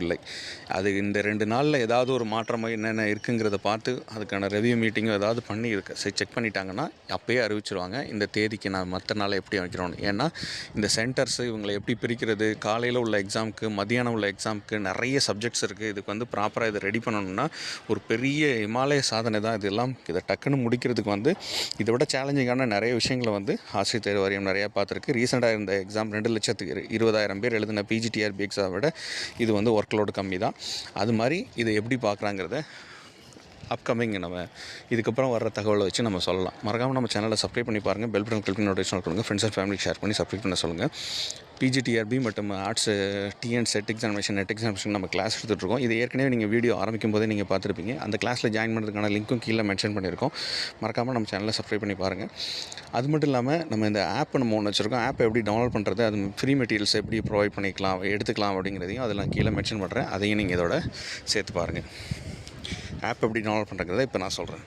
இல்லை. அது இந்த 2 நாளில் ஏதாவது ஒரு மாற்றம் என்னென்ன இருக்குங்கிறத பார்த்து அதுக்கான ரிவ்யூ மீட்டிங்கும் ஏதாவது பண்ணி செக் பண்ணிட்டாங்கன்னா அப்போயே அறிவிச்சிருவாங்க இந்த தேதிக்கு நான் மற்ற நாளை எப்படி வைக்கிறோன்னு. ஏன்னா இந்த சென்டர்ஸு இவங்களை எப்படி பிரிக்கிறது, காலையில் உள்ள எக்ஸாமுக்கு மதியானம் உள்ள எக்ஸாமுக்கு நிறைய சப்ஜெக்ட்ஸ் இருக்குது. இதுக்கு வந்து ப்ராப்பராக இதை ரெடி பண்ணணும்னா ஒரு பெரிய இமாலய சாதனை தான் இதெல்லாம். இதை டக்குன்னு முடிக்கிறதுக்கு வந்து இதை விட சேலஞ்சிங்கான நிறைய விஷயங்களை வந்து ஆசிரியர் தேர்வு வாரியம் நிறையா பார்த்துருக்கு. ரீசெண்டாக இருந்த எக்ஸாம் 2,20,000 பேர் எழுதின பிஜிடிஆர்பி எக்ஸாமை விட இது வந்து ஒர்க் லோடு கம்மி தான். அது மாதிரி இதை எப்படி பார்க்குறாங்கிறத அப்கமிங் நம்ம இதுக்கப்புறம் வர தகவலை வச்சு நம்ம சொல்லலாம். மறக்காமல் நம்ம சேனலை சப்ஸ்கிரைப் பண்ணி பாருங்கள். பெல் பட்டன் கிளிக் பண்ணி நோட்டிஃபிகேஷன் கொடுங்க. ஃப்ரெண்ட்ஸ் அண்ட் ஃபேமிலிக்கு ஷேர் பண்ணி சப்ஸ்கிரைப் பண்ண சொல்லுங்கள். பிஜிடிஆர்பி மற்றும் arts TN set examination net examination நம்ம கிளாஸ் எடுத்துகிட்ருக்கோம். இது ஏற்கனவே நீங்கள் வீடியோ ஆரம்பிக்கும் போதே நீங்கள் பார்த்துருப்பீங்க. அந்த கிளாஸில் ஜாயின் பண்ணுறதுக்கான லிங்க்கும் கீழே மென்ஷன் பண்ணியிருக்கோம். மறக்காமல் நம்ம சேனலை சப்ஸ்கிரைப் பண்ணி பாருங்கள். அது மட்டும் இல்லாமல் நம்ம இந்த ஆப் நம்ம ஒன்று வச்சுருக்கோம். ஆப்பை எப்படி டவுன்லோட் பண்ணுறது, அது ஃப்ரீ மெட்டீரியல்ஸ் எப்படி ப்ரொவைட் பண்ணிக்கலாம் எடுத்துக்கலாம் அப்படிங்கிறதையும் அதெல்லாம் கீழே மென்ஷன் பண்ணுறேன். அதையும் நீங்கள் இதோட சேர்த்து பாருங்கள். ஆப் எப்படி டவுன்லோட் பண்ணுறங்கிறத இப்போ நான் சொல்கிறேன்.